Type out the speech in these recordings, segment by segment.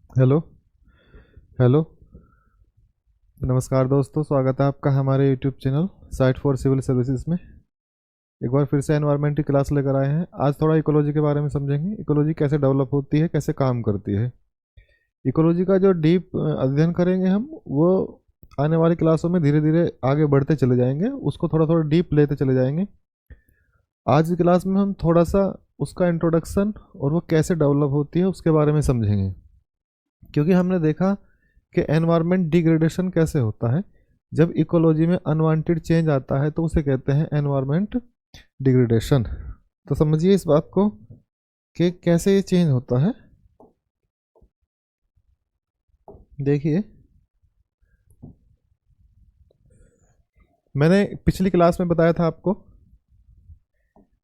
Hello. Hello. नमस्कार दोस्तों, स्वागत है आपका हमारे YouTube channel site for civil services में। एक बार फिर से एनवायरनमेंट की क्लास लेकर आए हैं। आज थोड़ा इकोलॉजी के बारे में समझेंगे, इकोलॉजी कैसे डेवलप होती है, कैसे काम करती है। इकोलॉजी का जो डीप अध्ययन करेंगे हम, वो आने वाली क्लासों में धीरे धीरे आगे बढ़ते चले जाएंगे, उसको थोड़ा थोड़ा डीप लेते चले जाएंगे। आज की क्लास में हम थोड़ा सा उसका इंट्रोडक्शन और वो कैसे डेवलप होती है उसके बारे में समझेंगे, क्योंकि हमने देखा कि एनवायरनमेंट डिग्रेडेशन कैसे होता है। जब इकोलॉजी में अनवांटेड चेंज आता है तो उसे कहते हैं एनवायरनमेंट डिग्रेडेशन। तो समझिए इस बात को कि कैसे ये चेंज होता है। देखिए, मैंने पिछली क्लास में बताया था आपको,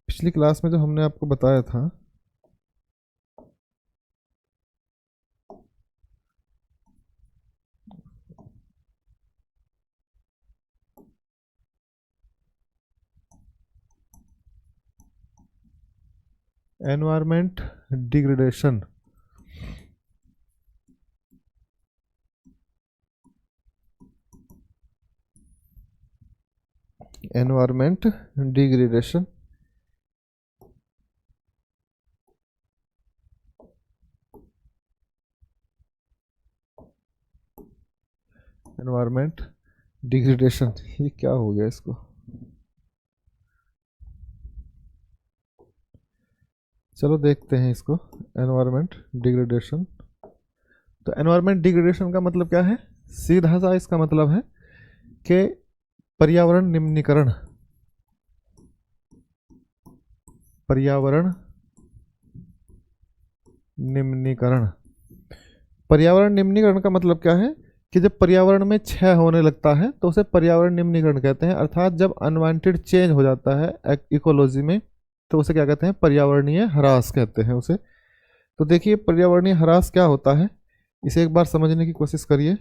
पिछली क्लास में जो हमने आपको बताया था, environment degradation. Environment degradation environment degradation, ये क्या हो गया इसको। चलो देखते हैं इसको। एनवायरनमेंट डिग्रेडेशन, तो एनवायरनमेंट डिग्रेडेशन का मतलब क्या है? सीधा सा इसका मतलब है कि पर्यावरण निम्नीकरण। पर्यावरण निम्नीकरण। पर्यावरण निम्नीकरण का मतलब क्या है कि जब पर्यावरण में क्षय होने लगता है तो उसे पर्यावरण निम्नीकरण कहते हैं। अर्थात जब अनवांटेड चेंज हो जाता है इकोलॉजी में तो उसे क्या कहते हैं? पर्यावरणीय ह्रास कहते हैं उसे। तो देखिए, पर्यावरणीय ह्रास क्या होता है, इसे एक बार समझने की कोशिश करिए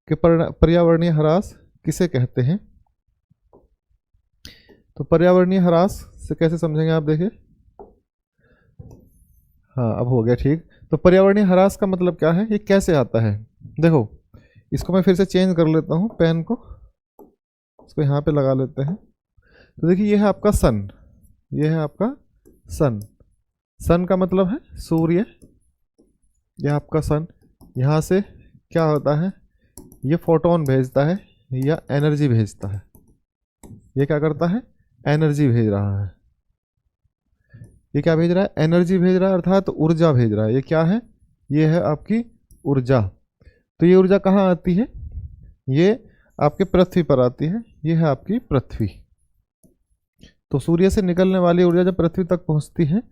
कि पर्यावरणीय ह्रास किसे कहते हैं। तो पर्यावरणीय ह्रास से कैसे समझेंगे आप, देखिए। हाँ, अब हो गया ठीक। तो पर्यावरणीय ह्रास का मतलब क्या है, ये कैसे आता है? देखो, इसको मैं फिर से चेंज कर लेता हूँ, पेन को इसको यहाँ पे लगा लेते हैं। तो देखिए, ये है आपका सन, ये है आपका सन। सन का मतलब है सूर्य। यह आपका सन, यहाँ से क्या होता है, ये फोटोन भेजता है या एनर्जी भेजता है। ये क्या करता है? एनर्जी भेज रहा है। ये क्या भेज रहा है? एनर्जी भेज रहा है, अर्थात तो ऊर्जा भेज रहा है। ये क्या है? ये है आपकी ऊर्जा। तो ये ऊर्जा कहाँ आती है? ये आपके पृथ्वी पर आती है। ये है आपकी पृथ्वी। तो सूर्य से निकलने वाली ऊर्जा जब पृथ्वी तक पहुंचती है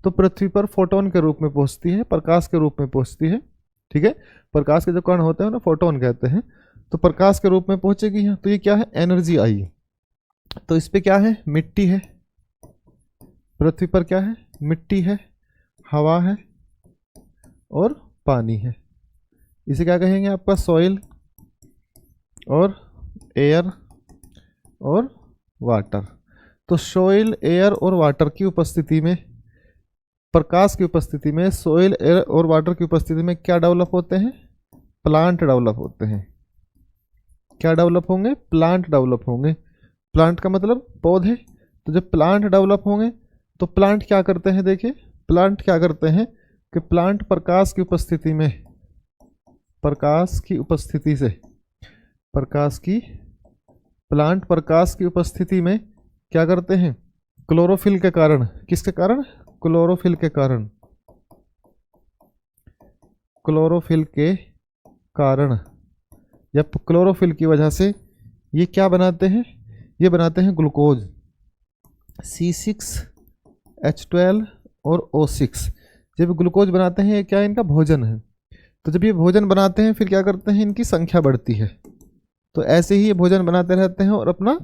तो पृथ्वी पर फोटोन के रूप में पहुंचती है, प्रकाश के रूप में पहुंचती है। ठीक है, प्रकाश के जो कण होते हैं ना, फोटोन कहते हैं। तो प्रकाश के रूप में पहुंचेगी यहाँ, तो ये क्या है? एनर्जी आई। तो इस पे क्या है? मिट्टी है। पृथ्वी पर क्या है? मिट्टी है, हवा है और पानी है। इसे क्या कहेंगे? आपका सॉइल और एयर और वाटर। तो सॉइल, एयर और वाटर की उपस्थिति में, प्रकाश की उपस्थिति में, सॉइल, एयर और वाटर की उपस्थिति में क्या डेवलप होते हैं? प्लांट डेवलप होते हैं। क्या डेवलप होंगे? प्लांट डेवलप होंगे। प्लांट का मतलब पौधे। तो जब प्लांट डेवलप होंगे तो प्लांट क्या करते हैं? देखिए, प्लांट क्या करते हैं कि प्लांट प्रकाश की उपस्थिति में, प्रकाश की उपस्थिति से, प्रकाश की, प्लांट प्रकाश की उपस्थिति में क्या करते हैं? क्लोरोफिल के कारण। किसके कारण? क्लोरोफिल के कारण। क्लोरोफिल के कारण, या क्लोरोफिल की वजह से ये क्या बनाते हैं? ये बनाते हैं ग्लूकोज, C6H12 और O6। जब ग्लूकोज बनाते हैं, ये क्या है? इनका भोजन है। तो जब ये भोजन बनाते हैं फिर क्या करते हैं? इनकी संख्या बढ़ती है। तो ऐसे ही ये भोजन बनाते रहते हैं और अपना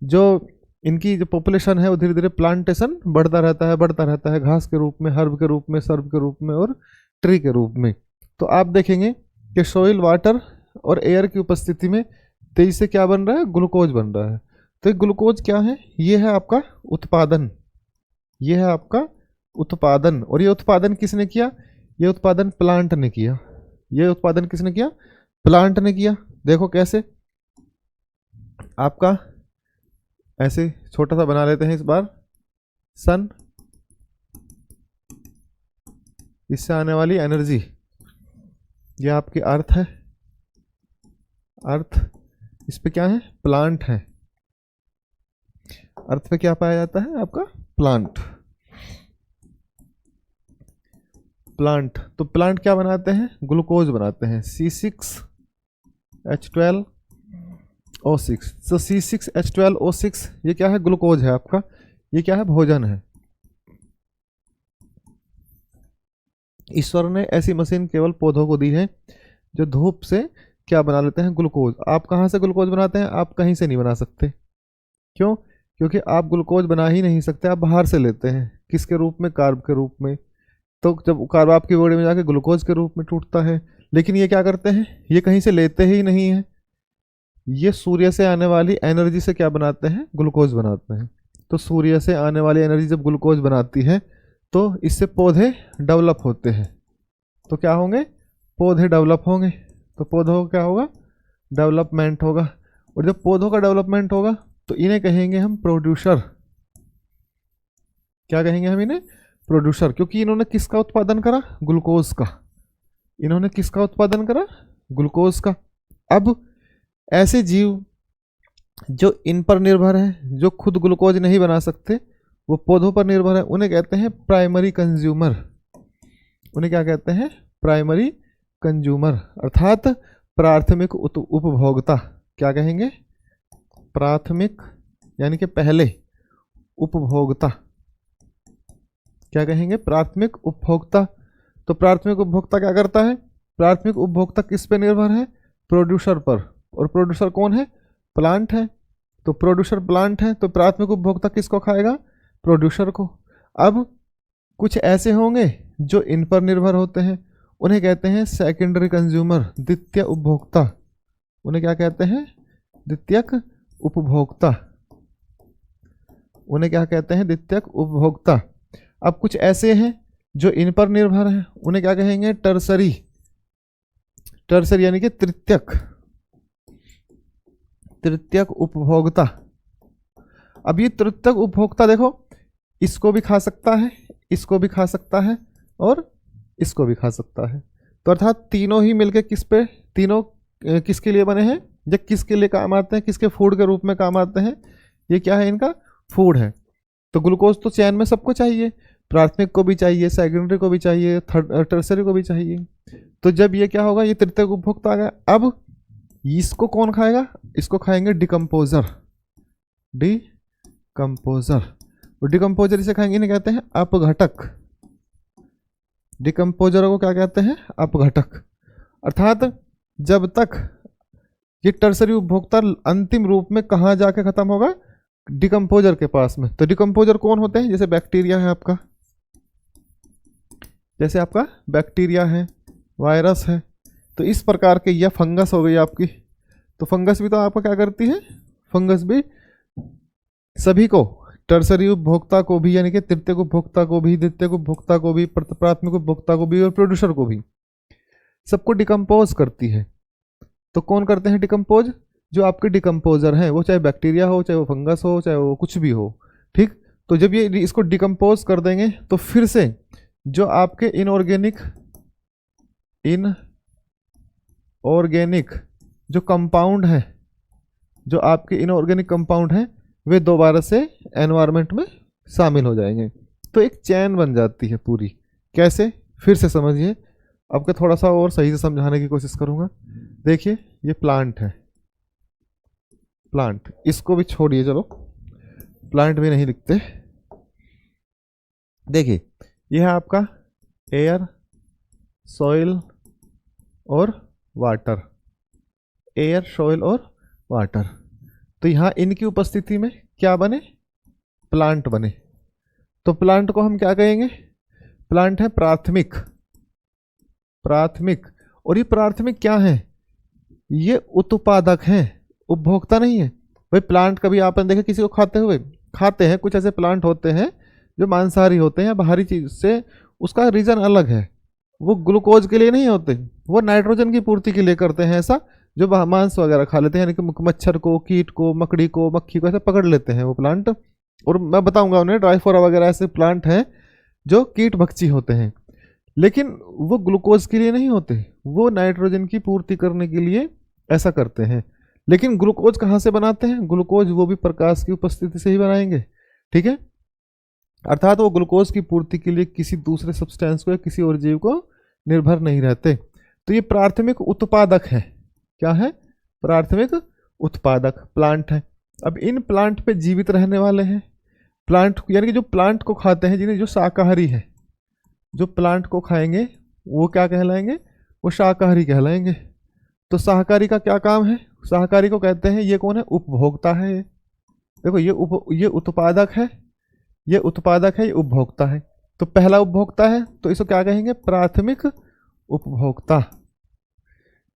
जो इनकी जो पॉपुलेशन है वो धीरे धीरे प्लांटेशन बढ़ता रहता है, बढ़ता रहता है, घास के रूप में, हर्ब के रूप में, सर्ब के रूप में और ट्री के रूप में। तो आप देखेंगे कि सॉइल, वाटर और एयर की उपस्थिति में तेजी से क्या बन रहा है? ग्लूकोज बन रहा है। तो ये ग्लूकोज क्या है? ये है आपका उत्पादन। ये है आपका उत्पादन। और ये उत्पादन किसने किया? ये उत्पादन प्लांट ने किया। ये उत्पादन किसने किया? प्लांट ने किया। देखो कैसे, आपका ऐसे छोटा सा बना लेते हैं इस बार, सन, इससे आने वाली एनर्जी, ये आपकी अर्थ है, अर्थ, इस पे क्या है? प्लांट है। अर्थ पे क्या पाया जाता है? आपका प्लांट। प्लांट, तो प्लांट क्या बनाते हैं? ग्लूकोज बनाते हैं, C6H12O6। तो C6H12O6 ये क्या है? ग्लूकोज है आपका। ये क्या है? भोजन है। ईश्वर ने ऐसी मशीन केवल पौधों को दी है जो धूप से क्या बना लेते हैं? ग्लूकोज। आप कहाँ से ग्लूकोज बनाते हैं? आप कहीं से नहीं बना सकते। क्यों? क्योंकि आप ग्लूकोज बना ही नहीं सकते, आप बाहर से लेते हैं। किसके रूप में? कार्ब के रूप में। तो जब कार्ब आपकी बॉडी में जाके ग्लूकोज के रूप में टूटता है, लेकिन ये क्या करते हैं? ये कहीं से लेते ही नहीं है, ये सूर्य से आने वाली एनर्जी से क्या बनाते हैं? ग्लूकोज बनाते हैं। तो सूर्य से आने वाली एनर्जी जब ग्लूकोज बनाती है तो इससे पौधे डेवलप होते हैं। तो क्या होंगे? पौधे डेवलप होंगे। तो पौधों का क्या होगा? डेवलपमेंट होगा। और जब पौधों का डेवलपमेंट होगा तो इन्हें कहेंगे हम प्रोड्यूसर। क्या कहेंगे हम इन्हें? प्रोड्यूसर। क्योंकि इन्होंने किसका उत्पादन करा? ग्लूकोज का। इन्होंने किसका उत्पादन करा? ग्लूकोज का। अब ऐसे जीव जो इन पर निर्भर है, जो खुद ग्लूकोज नहीं बना सकते, वो पौधों पर निर्भर है, उन्हें कहते हैं प्राइमरी कंज्यूमर। उन्हें क्या कहते हैं? प्राइमरी कंज्यूमर, अर्थात प्राथमिक उपभोक्ता। क्या कहेंगे? प्राथमिक यानी कि पहले उपभोक्ता। क्या कहेंगे? प्राथमिक उपभोक्ता। तो प्राथमिक उपभोक्ता क्या करता है? प्राथमिक उपभोक्ता किस पे निर्भर है? प्रोड्यूसर पर। और प्रोड्यूसर कौन है? प्लांट है। तो प्रोड्यूसर प्लांट है, तो प्राथमिक उपभोक्ता किसको खाएगा? प्रोड्यूसर को। अब कुछ ऐसे होंगे जो इन पर निर्भर होते हैं, उन्हें कहते हैं सेकेंडरी कंज्यूमर, द्वितीय उपभोक्ता। उन्हें क्या कहते हैं? द्वितीयक उपभोक्ता। उन्हें क्या कहते हैं? द्वितीयक उपभोक्ता। अब कुछ ऐसे हैं जो इन पर निर्भर हैं, उन्हें क्या कहेंगे? टर्सरी। टर्सरी यानी कि तृतीयक, तृतीयक उपभोक्ता। अब ये तृतीयक उपभोक्ता देखो, इसको भी खा सकता है, इसको भी खा सकता है और इसको भी खा सकता है। तो अर्थात तीनों ही मिलके किस पे, तीनों किसके लिए बने हैं? या किसके लिए काम आते हैं? किसके फूड के रूप में काम आते हैं? ये क्या है? इनका फूड है। तो ग्लूकोज तो चैन में सबको चाहिए, प्राथमिक को भी चाहिए, सेकेंडरी को भी चाहिए, टर्सरी को भी चाहिए। तो जब ये क्या होगा? ये तृतीयक उपभोक्ता आ गया। अब इसको कौन खाएगा? इसको खाएंगे डिकम्पोजर। डिकम्पोजर। और डिकम्पोजर इसे खाएंगे, इन्हें कहते हैं अपघटक। डिकम्पोजर को क्या कहते हैं? अपघटक। अर्थात जब तक ये टर्सरी उपभोक्ता अंतिम रूप में कहाँ जाके खत्म होगा? डिकम्पोजर के पास में। तो डिकम्पोजर कौन होते हैं? जैसे बैक्टीरिया है आपका, जैसे आपका बैक्टीरिया है, वायरस है, तो इस प्रकार के, या फंगस हो गई आपकी। तो फंगस भी तो आपका क्या करती है? फंगस भी सभी को, टर्सरी उपभोक्ता को भी, यानी कि तृतीयक उपभोक्ता को भी, द्वितीयक उपभोक्ता को भी, प्राथमिक उपभोक्ता को भी और प्रोड्यूसर को भी, सबको डिकम्पोज करती है। तो कौन करते हैं डिकम्पोज? जो आपके डिकम्पोजर हैं, वो चाहे बैक्टीरिया हो, चाहे वो फंगस हो, चाहे वो कुछ भी हो। ठीक। तो जब ये इसको डिकम्पोज कर देंगे तो फिर से जो आपके इनऑर्गेनिक जो कंपाउंड है, जो आपके इनऑर्गेनिक कंपाउंड है, वे दोबारा से एनवायरनमेंट में शामिल हो जाएंगे। तो एक चैन बन जाती है पूरी। कैसे? फिर से समझिए, आपको थोड़ा सा और सही से समझाने की कोशिश करूंगा। देखिए, ये प्लांट है, प्लांट, इसको भी छोड़िए, चलो प्लांट भी नहीं लिखते। देखिए, यह है आपका एयर, सॉइल और वाटर। एयर, सॉइल और वाटर। तो यहाँ इनकी उपस्थिति में क्या बने? प्लांट बने। तो प्लांट को हम क्या कहेंगे? प्लांट है प्राथमिक। प्राथमिक। और ये प्राथमिक क्या है? ये उत्पादक हैं, उपभोक्ता नहीं है। भाई प्लांट कभी आपने देखा किसी को खाते हुए? खाते हैं। कुछ ऐसे प्लांट होते हैं जो मांसाहारी होते हैं, बाहरी चीज से, उसका रीजन अलग है। वो ग्लूकोज के लिए नहीं होते, वो नाइट्रोजन की पूर्ति के लिए करते हैं ऐसा। जो मांस वगैरह खा लेते हैं, यानी कि मच्छर को, कीट को, मकड़ी को, मक्खी को ऐसे पकड़ लेते हैं वो प्लांट। और मैं बताऊंगा उन्हें, ड्राइफोरा वगैरह ऐसे प्लांट हैं जो कीट भक्षी होते हैं, लेकिन वो ग्लूकोज के लिए नहीं होते, वो नाइट्रोजन की पूर्ति करने के लिए ऐसा करते हैं। लेकिन ग्लूकोज कहाँ से बनाते हैं? ग्लूकोज वो भी प्रकाश की उपस्थिति से ही बनाएंगे, ठीक है। अर्थात वो ग्लूकोज की पूर्ति के लिए किसी दूसरे सब्सटेंस को या किसी और जीव को निर्भर नहीं रहते। तो ये प्राथमिक उत्पादक है। क्या है? प्राथमिक उत्पादक प्लांट है। अब इन प्लांट पे जीवित रहने वाले हैं प्लांट, यानी कि जो प्लांट को खाते हैं, जिन्हें जो शाकाहारी है, जो प्लांट को खाएंगे वो क्या कहलाएंगे? वो शाकाहारी कहलाएंगे। तो शाकाहारी का क्या काम है? शाकाहारी को कहते हैं, ये कौन है? उपभोक्ता है। ये देखो, ये उत्पादक है, ये उत्पादक है, ये उपभोक्ता है। तो पहला उपभोक्ता है, तो इसको क्या कहेंगे? प्राथमिक उपभोक्ता।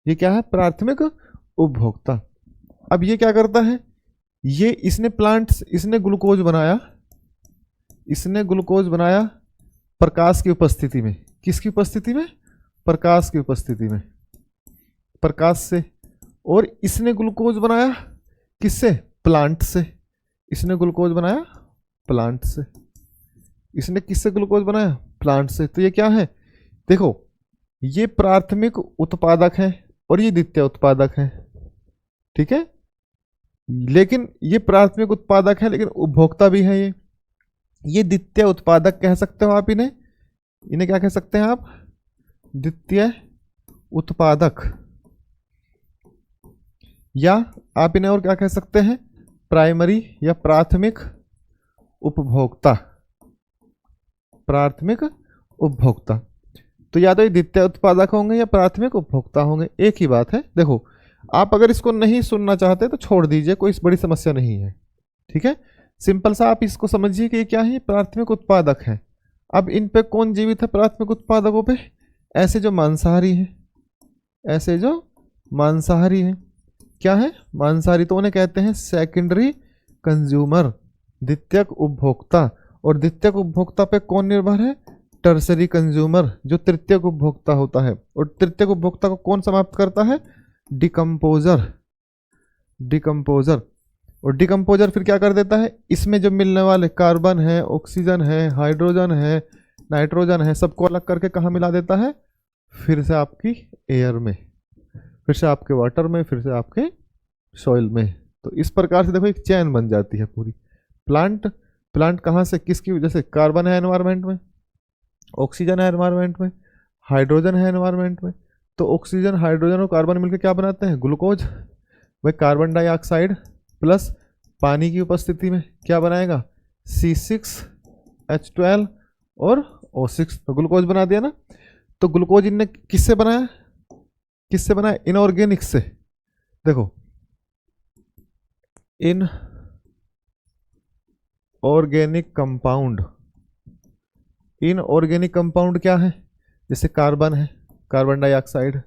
ये क्या है? प्राथमिक उपभोक्ता। अब ये क्या करता है? ये इसने ग्लूकोज बनाया, इसने ग्लूकोज बनाया प्रकाश की उपस्थिति में। किसकी उपस्थिति में? प्रकाश की उपस्थिति में, प्रकाश से। और इसने ग्लूकोज बनाया किससे? प्लांट से। इसने ग्लूकोज बनाया प्लांट से। इसने किससे ग्लूकोज बनाया? प्लांट से। तो ये क्या है? देखो, ये प्राथमिक उत्पादक है और ये द्वितीय उत्पादक है, ठीक है। लेकिन ये प्राथमिक उत्पादक है, लेकिन उपभोक्ता भी है। ये द्वितीय उत्पादक कह सकते हो आप इन्हें। इन्हें क्या कह सकते हैं आप? द्वितीय उत्पादक। या आप इन्हें और क्या कह सकते हैं? प्राइमरी या प्राथमिक उपभोक्ता। प्राथमिक उपभोक्ता। तो या तो ये द्वितीय उत्पादक होंगे या प्राथमिक उपभोक्ता होंगे, एक ही बात है। देखो, आप अगर इसको नहीं सुनना चाहते तो छोड़ दीजिए, कोई बड़ी समस्या नहीं है, ठीक है। सिंपल सा आप इसको समझिए कि ये क्या है? प्राथमिक उत्पादक है। अब इन पे कौन जीवित है? प्राथमिक उत्पादकों पे ऐसे जो मांसाहारी हैं, ऐसे जो मांसाहारी हैं। क्या है? मांसाहारी। तो उन्हें कहते हैं सेकेंडरी कंज्यूमर, द्वितीयक उपभोक्ता। और द्वितीयक उपभोक्ता पे कौन निर्भर है? टर्सरी कंज्यूमर, जो तृतीयक उपभोक्ता होता है। और तृतीयक उपभोक्ता को कौन समाप्त करता है? डिकम्पोजर। डिकम्पोजर। और डिकम्पोजर फिर क्या कर देता है? इसमें जो मिलने वाले कार्बन है, ऑक्सीजन है, हाइड्रोजन है, नाइट्रोजन है, सबको अलग करके कहाँ मिला देता है? फिर से आपकी एयर में, फिर से आपके वाटर में, फिर से आपके सॉइल में। तो इस प्रकार से देखो एक चैन बन जाती है पूरी। प्लांट कहाँ से? किसकी वजह से? कार्बन है एनवायरनमेंट में, ऑक्सीजन है एनवायरनमेंट में, हाइड्रोजन है एनवायरनमेंट में। तो ऑक्सीजन, हाइड्रोजन और कार्बन मिलकर क्या बनाते हैं? ग्लूकोज। वह कार्बन डाइऑक्साइड प्लस पानी की उपस्थिति में क्या बनाएगा? C6H12 और O6, तो ग्लूकोज बना दिया ना। तो ग्लूकोज इनने किससे बनाया? किससे बनाया? इनऑर्गेनिक से। देखो, in organic compound. Inorganic compound क्या है? जैसे कार्बन है, कार्बन डाइऑक्साइड,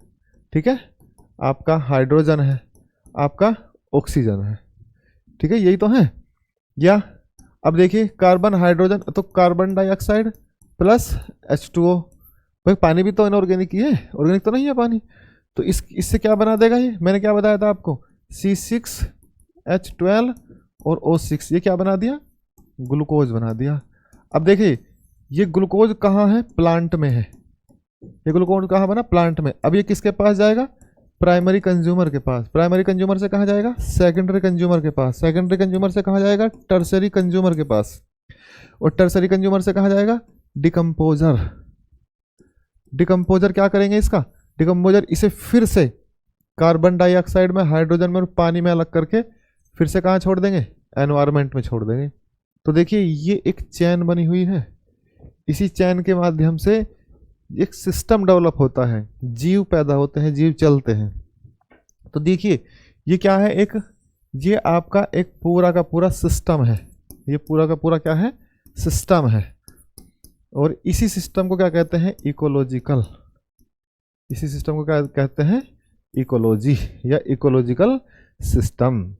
ठीक है, आपका हाइड्रोजन है, आपका ऑक्सीजन है, ठीक है, यही तो है। या अब देखिए, कार्बन, हाइड्रोजन, तो कार्बन डाइऑक्साइड प्लस H2O। भाई पानी भी तो इनऑर्गेनिक ही है, ऑर्गेनिक तो नहीं है पानी। तो इससे क्या बना देगा? ये मैंने क्या बताया था आपको? C6H12 और O6, ये क्या बना दिया? ग्लूकोज बना दिया। अब देखिए, ये ग्लूकोज कहाँ है? प्लांट में है। ये ग्लूकोज कहाँ बना? प्लांट में। अब ये किसके पास जाएगा? प्राइमरी कंज्यूमर के पास। प्राइमरी कंज्यूमर से कहाँ जाएगा? सेकेंडरी कंज्यूमर के पास। सेकेंडरी कंज्यूमर से कहाँ जाएगा? टर्सरी कंज्यूमर के पास। और टर्सरी कंज्यूमर से कहाँ जाएगा? डिकम्पोजर। डिकम्पोजर क्या करेंगे इसका? डिकम्पोजर इसे फिर से कार्बन डाइऑक्साइड में, हाइड्रोजन में और पानी में अलग करके फिर से कहाँ छोड़ देंगे? एनवायरनमेंट में छोड़ देंगे। तो देखिए, ये एक चैन बनी हुई है। इसी चैन के माध्यम से एक सिस्टम डेवलप होता है, जीव पैदा होते हैं, जीव चलते हैं। तो देखिए, ये क्या है? ये आपका एक पूरा का पूरा सिस्टम है। ये पूरा का पूरा क्या है? सिस्टम है। और इसी सिस्टम को क्या कहते हैं? इकोलॉजिकल। इसी सिस्टम को क्या कहते हैं? इकोलॉजी या इकोलॉजिकल सिस्टम।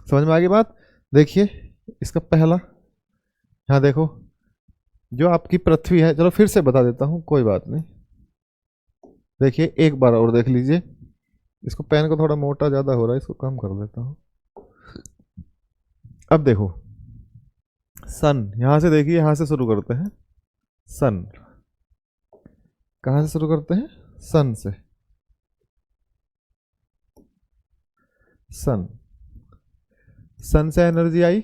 समझ में आ गई बात? देखिए, इसका पहला, यहाँ देखो, जो आपकी पृथ्वी है, चलो फिर से बता देता हूँ, कोई बात नहीं। देखिए एक बार और देख लीजिए, इसको पेन को थोड़ा मोटा ज़्यादा हो रहा है, इसको कम कर देता हूँ। अब देखो सन, यहाँ से देखिए, यहाँ से शुरू करते हैं सन। कहाँ से शुरू करते हैं? सन से। सन, सन से एनर्जी आई,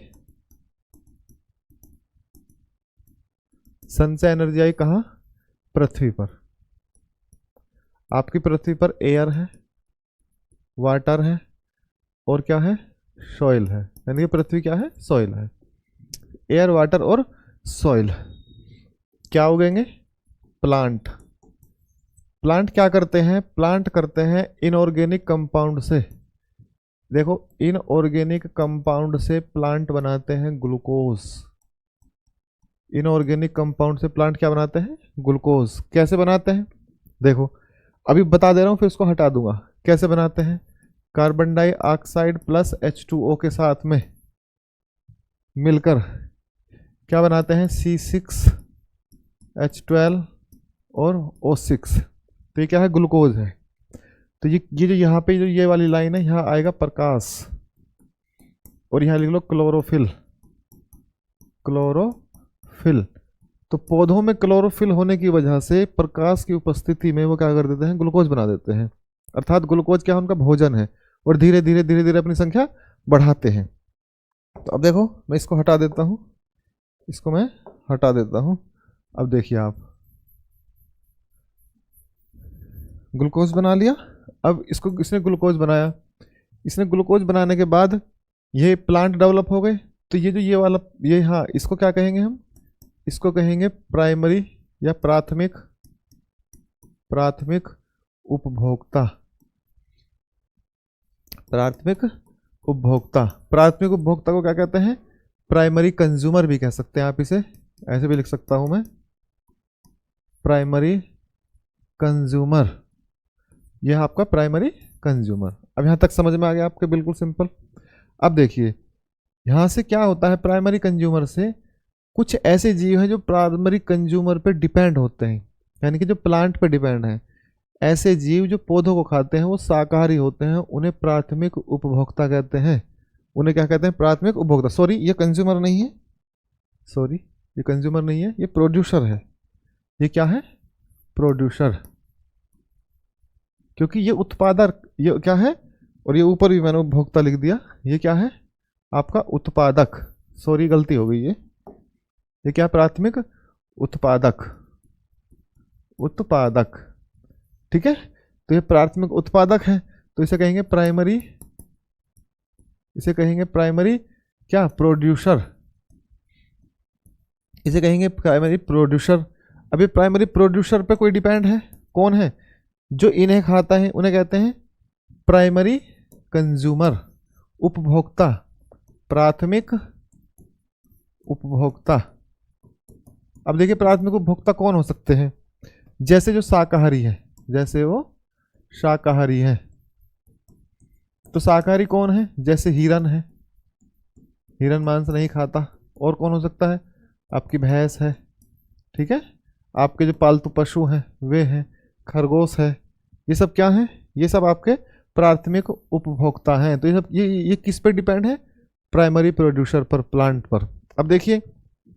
सन से एनर्जी आई कहाँ? पृथ्वी पर। आपकी पृथ्वी पर एयर है, वाटर है और क्या है? सॉइल है। यानी कि पृथ्वी क्या है? सॉइल है। एयर, वाटर और सॉइल क्या उगेंगे? प्लांट। प्लांट क्या करते हैं? प्लांट करते हैं इनऑर्गेनिक कंपाउंड से। देखो इनऑर्गेनिक कंपाउंड से प्लांट बनाते हैं ग्लूकोज। इनऑर्गेनिक कंपाउंड से प्लांट क्या बनाते हैं? ग्लूकोज। कैसे बनाते हैं? देखो अभी बता दे रहा हूँ, फिर उसको हटा दूंगा। कैसे बनाते हैं? कार्बन डाइऑक्साइड प्लस H2O के साथ में मिलकर क्या बनाते हैं? C6H12 और O6। तो ये क्या है? ग्लूकोज है। तो ये जो यहाँ पे जो ये वाली लाइन है, यहाँ आएगा प्रकाश और यहाँ लिख लो क्लोरोफिल। क्लोरोफिल। तो पौधों में क्लोरोफिल होने की वजह से प्रकाश की उपस्थिति में वो क्या कर देते हैं? ग्लूकोज बना देते हैं। अर्थात ग्लूकोज क्या है? उनका भोजन है और धीरे धीरे धीरे धीरे अपनी संख्या बढ़ाते हैं। तो अब देखो मैं इसको हटा देता हूँ, इसको मैं हटा देता हूँ। अब देखिए आप, ग्लूकोज बना लिया। अब इसको इसने ग्लूकोज बनाया, इसने ग्लूकोज बनाने के बाद ये प्लांट डेवलप हो गए। तो ये जो ये वाला ये, हाँ इसको क्या कहेंगे हम? इसको कहेंगे प्राइमरी या प्राथमिक, प्राथमिक उपभोक्ता। प्राथमिक उपभोक्ता। प्राथमिक उपभोक्ता को क्या कहते हैं? प्राइमरी कंज्यूमर भी कह सकते हैं आप इसे, ऐसे भी लिख सकता हूं मैं, प्राइमरी कंज्यूमर। यह आपका प्राइमरी कंज्यूमर। अब यहां तक समझ में आ गया आपके? बिल्कुल सिंपल। अब देखिए यहां से क्या होता है? प्राइमरी कंज्यूमर से कुछ ऐसे जीव हैं जो प्राइमरी कंज्यूमर पे डिपेंड होते हैं, यानी कि जो प्लांट पे डिपेंड हैं। ऐसे जीव जो पौधों को खाते हैं वो शाकाहारी होते हैं, उन्हें प्राथमिक उपभोक्ता कहते हैं। उन्हें क्या कहते हैं? प्राथमिक उपभोक्ता। सॉरी ये कंज्यूमर नहीं है, सॉरी ये कंज्यूमर नहीं है, ये प्रोड्यूसर है। ये क्या है? प्रोड्यूसर। क्योंकि ये उत्पादक, ये क्या है? और ये ऊपर भी मैंने उपभोक्ता लिख दिया। ये क्या है? आपका उत्पादक। सॉरी गलती हो गई, ये क्या? प्राथमिक उत्पादक। उत्पादक, ठीक है। तो ये प्राथमिक उत्पादक है, तो इसे कहेंगे प्राइमरी, इसे कहेंगे प्राइमरी क्या? प्रोड्यूसर। इसे कहेंगे प्राइमरी प्रोड्यूसर। अभी प्राइमरी प्रोड्यूसर पे कोई डिपेंड है? कौन है? जो इन्हें खाता है उन्हें कहते हैं प्राइमरी कंज्यूमर, उपभोक्ता, प्राथमिक उपभोक्ता। अब देखिए प्राथमिक उपभोक्ता कौन हो सकते हैं? जैसे जो शाकाहारी है, जैसे वो शाकाहारी है। तो शाकाहारी कौन है? जैसे हिरन है, हिरन मांस नहीं खाता। और कौन हो सकता है? आपकी भैंस है, ठीक है। आपके जो पालतू पशु हैं वे हैं, खरगोश है। ये सब क्या हैं? ये सब आपके प्राथमिक उपभोक्ता हैं। तो ये सब ये किस पे डिपेंड है? प्राइमरी प्रोड्यूसर पर, प्लांट पर। अब देखिए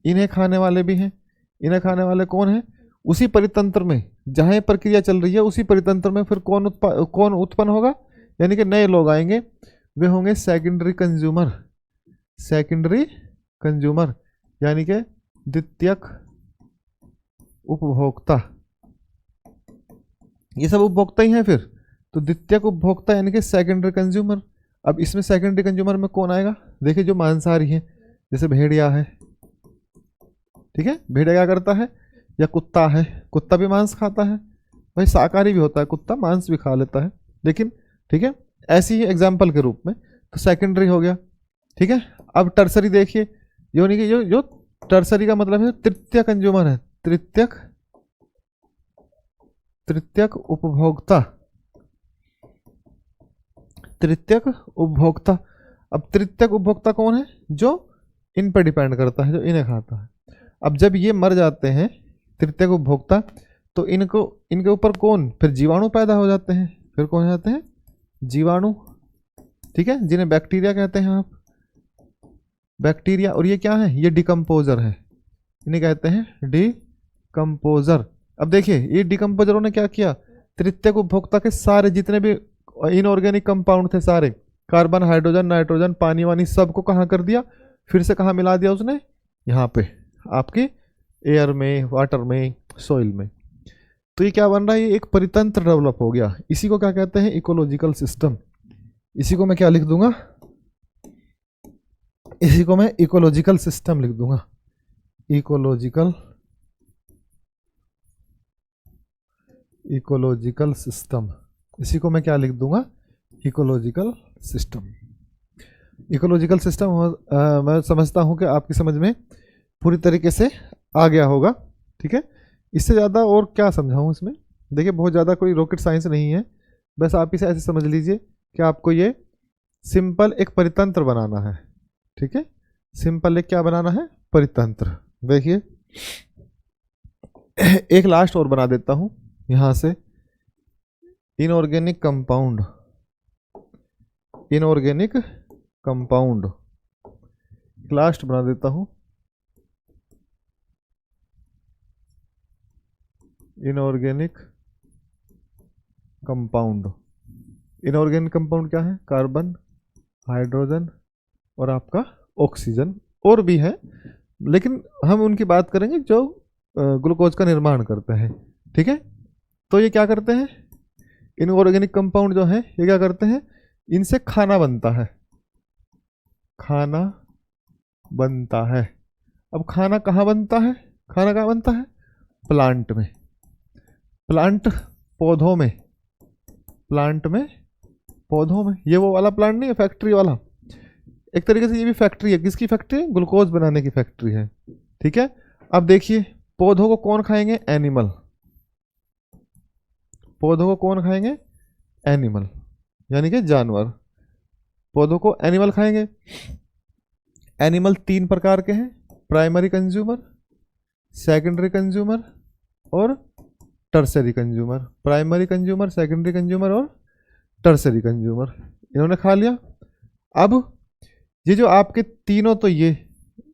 इन्हें खाने वाले भी हैं। इन्हें खाने वाले कौन है? उसी परितंत्र में जहां ये प्रक्रिया चल रही है, उसी परितंत्र में फिर कौन उत्पन्न होगा? यानी कि नए लोग आएंगे, वे होंगे सेकेंडरी कंज्यूमर। सेकेंडरी कंज्यूमर यानी कि द्वितीयक उपभोक्ता। ये सब उपभोक्ता ही हैं फिर। तो द्वितीयक उपभोक्ता यानी कि सेकेंडरी कंज्यूमर। अब इसमें सेकेंडरी कंज्यूमर में कौन आएगा? देखिए जो मांसाहारी है, जैसे भेड़िया है, ठीक है। भेड़िया क्या करता है? या कुत्ता है, कुत्ता भी मांस खाता है। भाई शाकाहारी भी होता है कुत्ता, मांस भी खा लेता है, लेकिन ठीक है, ऐसी ही एग्जाम्पल के रूप में। तो सेकेंडरी हो गया, ठीक है। अब टर्सरी देखिए, यानी कि जो टर्सरी का मतलब है तृतीय कंज्यूमर है, तृतीयक उपभोक्ता, तृतीयक उपभोक्ता। अब तृतीयक उपभोक्ता कौन है? जो इन पर डिपेंड करता है, जो इन्हें खाता है। अब जब ये मर जाते हैं तृतीयक उपभोक्ता, तो इनको इनके ऊपर कौन फिर जीवाणु पैदा हो जाते हैं, फिर कौन हो जाते हैं जीवाणु, ठीक है, जिन्हें बैक्टीरिया कहते हैं आप, बैक्टीरिया। और ये क्या है, ये डिकम्पोजर है, इन्हें कहते हैं डिकम्पोजर। अब देखिए ये डिकम्पोजरों ने क्या किया, तृतीयक उपभोक्ता के सारे जितने भी इनऑर्गेनिक कंपाउंड थे, सारे कार्बन हाइड्रोजन नाइट्रोजन पानी वानी सबको कहाँ कर दिया, फिर से कहाँ मिला दिया उसने, यहाँ पे आपके एयर में, वाटर में, सॉइल में। तो ये क्या बन रहा है, ये एक परितंत्र डेवलप हो गया। इसी को क्या कहते हैं, इकोलॉजिकल सिस्टम। इसी को मैं क्या लिख दूंगा, इसी को मैं इकोलॉजिकल सिस्टम लिख दूंगा, इकोलॉजिकल इकोलॉजिकल सिस्टम। इसी को मैं क्या लिख दूंगा, इकोलॉजिकल सिस्टम। इकोलॉजिकल सिस्टम मैं समझता हूं कि आपकी समझ में पूरी तरीके से आ गया होगा, ठीक है। इससे ज़्यादा और क्या समझाऊं इसमें, देखिए बहुत ज़्यादा कोई रॉकेट साइंस नहीं है, बस आप इसे ऐसे समझ लीजिए कि आपको ये सिंपल एक परितंत्र बनाना है, ठीक है। सिंपल एक क्या बनाना है, परितंत्र। देखिए एक लास्ट और बना देता हूं यहां से, inorganic compound, inorganic compound last बना देता हूं, इनऑर्गेनिक कंपाउंड। इनऑर्गेनिक कंपाउंड क्या है, कार्बन हाइड्रोजन और आपका ऑक्सीजन, और भी है लेकिन हम उनकी बात करेंगे जो ग्लूकोज का निर्माण करते हैं, ठीक है। तो ये क्या करते हैं, इनऑर्गेनिक कंपाउंड जो है ये क्या करते हैं, इनसे खाना बनता है, खाना बनता है। अब खाना कहाँ बनता है, खाना कहाँ बनता है, प्लांट में, प्लांट पौधों में, प्लांट में पौधों में। ये वो वाला प्लांट नहीं है फैक्ट्री वाला, एक तरीके से ये भी फैक्ट्री है, किसकी फैक्ट्री है, ग्लूकोज बनाने की फैक्ट्री है, ठीक है। अब देखिए पौधों को कौन खाएंगे, एनिमल, पौधों को कौन खाएंगे, एनिमल यानी कि जानवर, पौधों को एनिमल खाएंगे। एनिमल 3 प्रकार के हैं, प्राइमरी कंज्यूमर, सेकेंडरी कंज्यूमर और tertiary consumer. Primary consumer, secondary consumer और टर्सरी कंज्यूमर, इन्होंने खा लिया। अब ये जो आपके तीनों, तो ये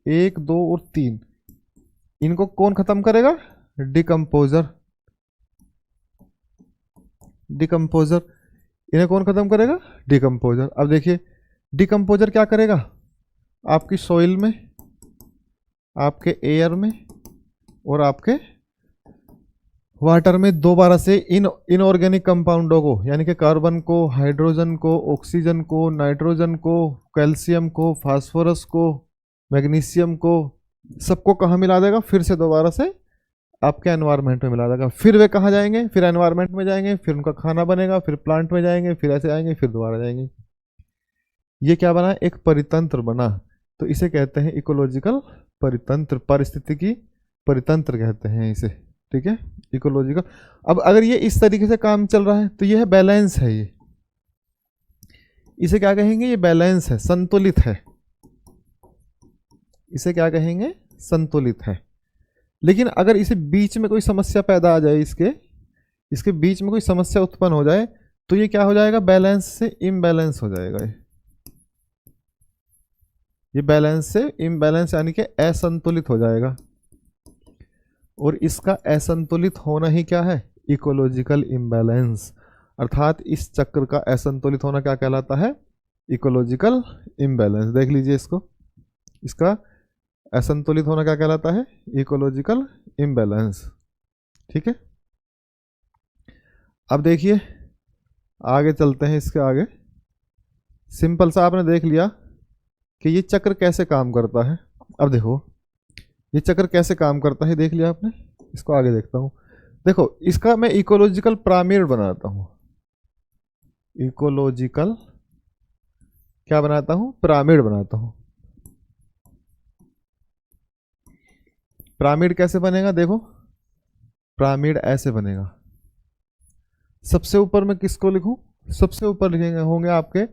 1 2 और 3, इनको कौन खत्म करेगा, डिकम्पोजर, डिकम्पोजर, इन्हें कौन खत्म करेगा, डिकम्पोजर। अब देखिए डिकम्पोजर क्या करेगा, आपकी सॉइल में, आपके एयर में और आपके वाटर में दोबारा से इनऑर्गेनिक कंपाउंडों को, यानी कि कार्बन को, हाइड्रोजन को, ऑक्सीजन को, नाइट्रोजन को, कैल्शियम को, फास्फोरस को, मैग्नीशियम को, सबको कहाँ मिला देगा, फिर से दोबारा से आपके एनवायरनमेंट में मिला देगा। फिर वे कहाँ जाएंगे, फिर एनवायरनमेंट में जाएंगे, फिर उनका खाना बनेगा, फिर प्लांट में जाएंगे, फिर ऐसे आएंगे, फिर दोबारा जाएंगे। ये क्या बना, एक परितंत्र बना। तो इसे कहते हैं इकोलॉजिकल परितंत्र, पारिस्थितिकी परितंत्र कहते हैं इसे, ठीक है, इकोलॉजिकल। अब अगर ये इस तरीके से काम चल रहा है तो ये है बैलेंस है, ये इसे क्या कहेंगे, ये बैलेंस है, संतुलित है, इसे क्या कहेंगे, संतुलित है। लेकिन अगर इसे बीच में कोई समस्या पैदा आ जाए, इसके बीच में कोई समस्या उत्पन्न हो जाए तो ये क्या हो जाएगा, बैलेंस से इम्बैलेंस हो जाएगा। ये बैलेंस से इम्बैलेंस यानी कि असंतुलित हो जाएगा। और इसका असंतुलित होना ही क्या है, इकोलॉजिकल इम्बैलेंस। अर्थात इस चक्र का असंतुलित होना क्या कहलाता है, इकोलॉजिकल इम्बैलेंस। देख लीजिए इसको, इसका असंतुलित होना क्या कहलाता है, इकोलॉजिकल इम्बैलेंस, ठीक है। अब देखिए आगे चलते हैं, इसके आगे सिंपल सा आपने देख लिया कि ये चक्र कैसे काम करता है। अब देखो ये चक्र कैसे काम करता है, देख लिया आपने, इसको आगे देखता हूं। देखो इसका मैं इकोलॉजिकल पिरामिड बनाता हूं, इकोलॉजिकल क्या बनाता हूं, पिरामिड बनाता हूं। पिरामिड कैसे बनेगा, देखो पिरामिड ऐसे बनेगा। सबसे ऊपर मैं किसको लिखूं, सबसे ऊपर लिखेंगे होंगे आपके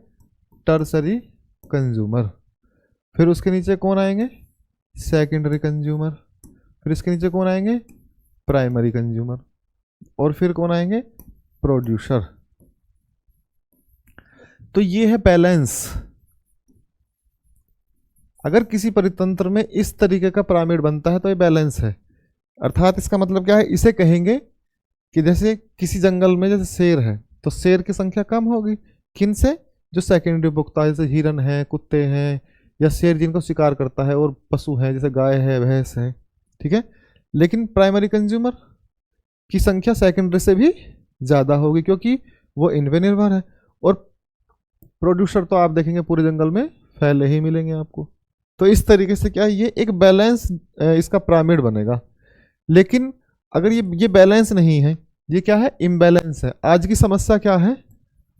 टर्सरी कंज्यूमर, फिर उसके नीचे कौन आएंगे, सेकेंडरी कंज्यूमर, फिर इसके नीचे कौन आएंगे, प्राइमरी कंज्यूमर। और फिर कौन आएंगे, प्रोड्यूसर। तो ये है बैलेंस। अगर किसी परितंत्र में इस तरीके का पिरामिड बनता है तो ये बैलेंस है। अर्थात इसका मतलब क्या है, इसे कहेंगे कि जैसे किसी जंगल में जैसे शेर है तो शेर की संख्या कम होगी, किन से, जो सेकेंडरी उपभोक्ता जैसे हिरन है, कुत्ते हैं, या शेर जिनको शिकार करता है, और पशु है जैसे गाय है, भैंस है, ठीक है। लेकिन प्राइमरी कंज्यूमर की संख्या सेकेंडरी से भी ज़्यादा होगी क्योंकि वो इनपे निर्भर है। और प्रोड्यूसर तो आप देखेंगे पूरे जंगल में फैले ही मिलेंगे आपको। तो इस तरीके से क्या है, ये एक बैलेंस इसका पिरामिड बनेगा। लेकिन अगर ये बैलेंस नहीं है, ये क्या है, इम्बैलेंस है। आज की समस्या क्या है,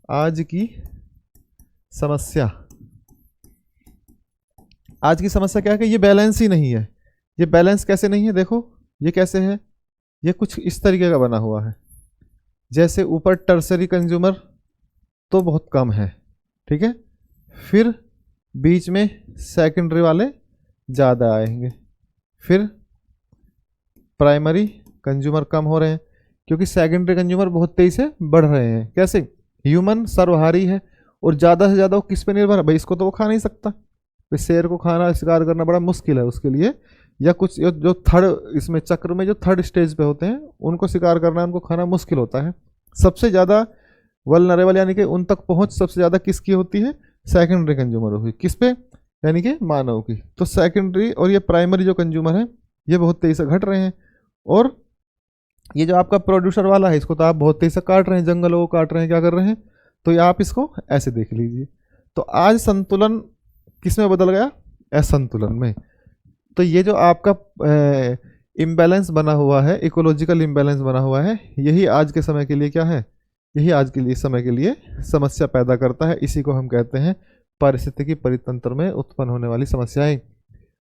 आज की समस्या क्या है कि ये बैलेंस ही नहीं है। ये बैलेंस कैसे नहीं है, देखो ये कैसे है, ये कुछ इस तरीके का बना हुआ है। जैसे ऊपर टर्सरी कंज्यूमर तो बहुत कम है, ठीक है, फिर बीच में सेकेंडरी वाले ज़्यादा आएंगे, फिर प्राइमरी कंज्यूमर कम हो रहे हैं क्योंकि सेकेंडरी कंज्यूमर बहुत तेजी से बढ़ रहे हैं। कैसे, ह्यूमन सर्वहारी है और ज़्यादा से ज़्यादा वो किस पे निर्भर है, भाई इसको तो वो खा नहीं सकता, भाई शेर को खाना, शिकार करना बड़ा मुश्किल है उसके लिए, या कुछ जो थर्ड इसमें चक्र में जो थर्ड स्टेज पे होते हैं उनको शिकार करना, उनको खाना मुश्किल होता है। सबसे ज़्यादा वल्नरेबल यानी कि उन तक पहुंच सबसे ज़्यादा किसकी होती है, सेकेंडरी कंज्यूमर हुई, किस पे, यानी कि मानव की। तो सेकेंडरी और ये प्राइमरी जो कंज्यूमर है ये बहुत तेज़ी से घट रहे हैं। और ये जो आपका प्रोड्यूसर वाला है इसको तो आप बहुत तेज़ी से काट रहे हैं, जंगलों को काट रहे हैं, क्या कर रहे हैं, तो ये आप इसको ऐसे देख लीजिए। तो आज संतुलन किस में बदल गया, असंतुलन में। तो ये जो आपका इम्बैलेंस बना हुआ है, इकोलॉजिकल इम्बैलेंस बना हुआ है, यही आज के समय के लिए क्या है, यही आज के लिए समय के लिए समस्या पैदा करता है। इसी को हम कहते हैं पारिस्थितिकी परितंत्र में उत्पन्न होने वाली समस्याएं।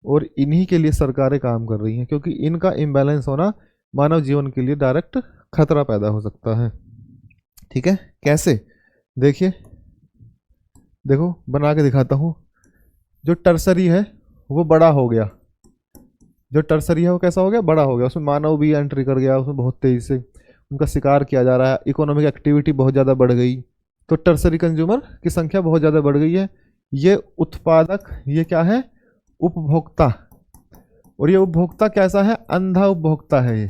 और इन्हीं के लिए सरकारें काम कर रही हैं क्योंकि इनका इम्बैलेंस होना मानव जीवन के लिए डायरेक्ट खतरा पैदा हो सकता है। ठीक है, कैसे, देखिए, देखो बना के दिखाता हूँ। जो टर्सरी है वो बड़ा हो गया, जो टर्सरी है वो कैसा हो गया, बड़ा हो गया, उसमें मानव भी एंट्री कर गया, उसमें बहुत तेजी से उनका शिकार किया जा रहा है, इकोनॉमिक एक्टिविटी बहुत ज़्यादा बढ़ गई, तो टर्सरी कंज्यूमर की संख्या बहुत ज़्यादा बढ़ गई है। ये उत्पादक, ये क्या है, उपभोक्ता, और ये उपभोक्ता कैसा है, अंधा उपभोक्ता है ये।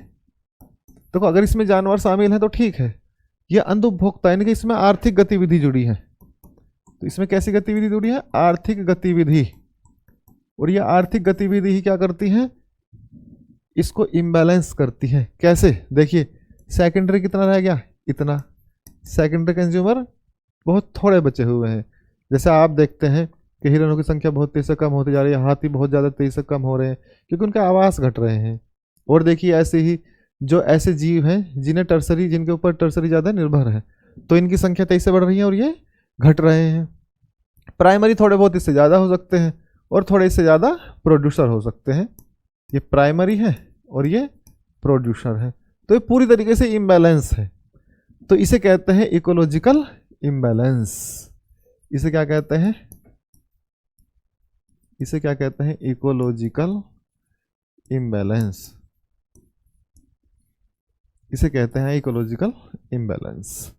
देखो अगर इसमें जानवर शामिल है तो ठीक है, ये अंध उपभोक्ता यानी कि इसमें आर्थिक गतिविधि जुड़ी है। तो इसमें कैसी गतिविधि जुड़ी है, आर्थिक गतिविधि। और ये आर्थिक गतिविधि ही क्या करती है, इसको इम्बैलेंस करती है। कैसे, देखिए सेकेंडरी कितना रह गया, इतना, सेकेंडरी कंज्यूमर बहुत थोड़े बचे हुए हैं। जैसे आप देखते हैं कि हिरणों की संख्या बहुत तेजी से कम होती जा रही है, हाथी बहुत ज़्यादा तेजी से कम हो रहे हैं क्योंकि उनके आवास घट रहे हैं। और देखिए ऐसे ही जो ऐसे जीव हैं जिन्हें टर्सरी, जिनके ऊपर टर्सरी ज़्यादा निर्भर है, तो इनकी संख्या तेजी से बढ़ रही है और ये घट रहे हैं। प्राइमरी थोड़े बहुत इससे ज़्यादा हो सकते हैं और थोड़े इससे ज़्यादा प्रोड्यूसर हो सकते हैं। ये प्राइमरी है और ये प्रोड्यूसर है, तो ये पूरी तरीके से इम्बैलेंस है। तो इसे कहते हैं इकोलॉजिकल इम्बैलेंस। इसे क्या कहते हैं, इसे क्या कहते हैं, इकोलॉजिकल इम्बैलेंस। इसे कहते हैं इकोलॉजिकल इम्बैलेंस।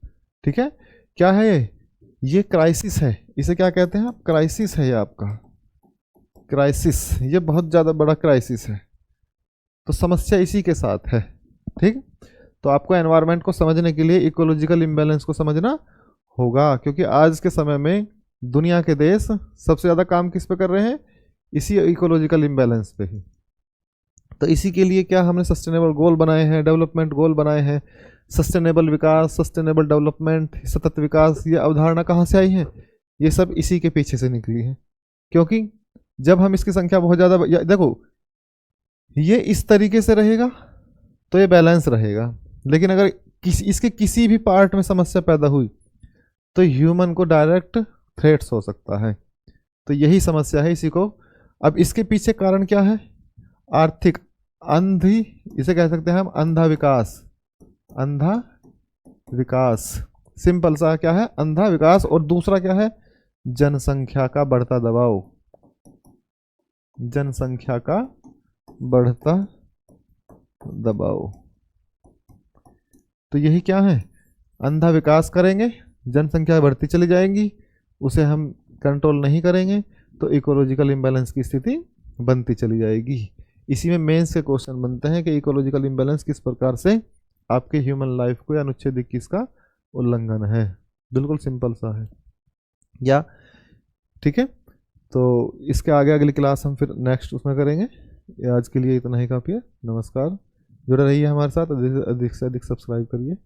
ठीक है, क्या है ये क्राइसिस है। इसे क्या कहते हैं आप, क्राइसिस है ये आपका, क्राइसिस, ये बहुत ज़्यादा बड़ा क्राइसिस है। तो समस्या इसी के साथ है। ठीक, तो आपको एनवायरनमेंट को समझने के लिए इकोलॉजिकल इम्बैलेंस को समझना होगा क्योंकि आज के समय में दुनिया के देश सबसे ज़्यादा काम किस पे कर रहे हैं, इसी इकोलॉजिकल इम्बैलेंस पे ही। तो इसी के लिए क्या हमने सस्टेनेबल गोल बनाए हैं, डेवलपमेंट गोल बनाए हैं। सस्टेनेबल विकास, सस्टेनेबल डेवलपमेंट, सतत विकास, ये अवधारणा कहाँ से आई है, ये सब इसी के पीछे से निकली है। क्योंकि जब हम इसकी संख्या बहुत ज़्यादा, देखो ये इस तरीके से रहेगा तो ये बैलेंस रहेगा, लेकिन अगर इसके किसी भी पार्ट में समस्या पैदा हुई तो ह्यूमन को डायरेक्ट थ्रेट्स हो सकता है। तो यही समस्या है, इसी को, अब इसके पीछे कारण क्या है, आर्थिक अंधी, इसे कह सकते हैं हम अंधा विकास, अंधा विकास, सिंपल सा क्या है, अंधा विकास। और दूसरा क्या है, जनसंख्या का बढ़ता दबाव, जनसंख्या का बढ़ता दबाव। तो यही क्या है, अंधा विकास करेंगे, जनसंख्या बढ़ती चली जाएगी, उसे हम कंट्रोल नहीं करेंगे तो इकोलॉजिकल इम्बैलेंस की स्थिति बनती चली जाएगी। इसी में मेंस के क्वेश्चन बनते हैं कि इकोलॉजिकल इम्बैलेंस किस प्रकार से आपके ह्यूमन लाइफ को या अनुच्छेद 21 का उल्लंघन है। बिल्कुल सिंपल सा है या ठीक है। तो इसके आगे अगली क्लास हम फिर नेक्स्ट उसमें करेंगे। आज के लिए इतना ही काफ़ी है। नमस्कार, जुड़े रहिए हमारे साथ, अधिक से अधिक सब्सक्राइब करिए।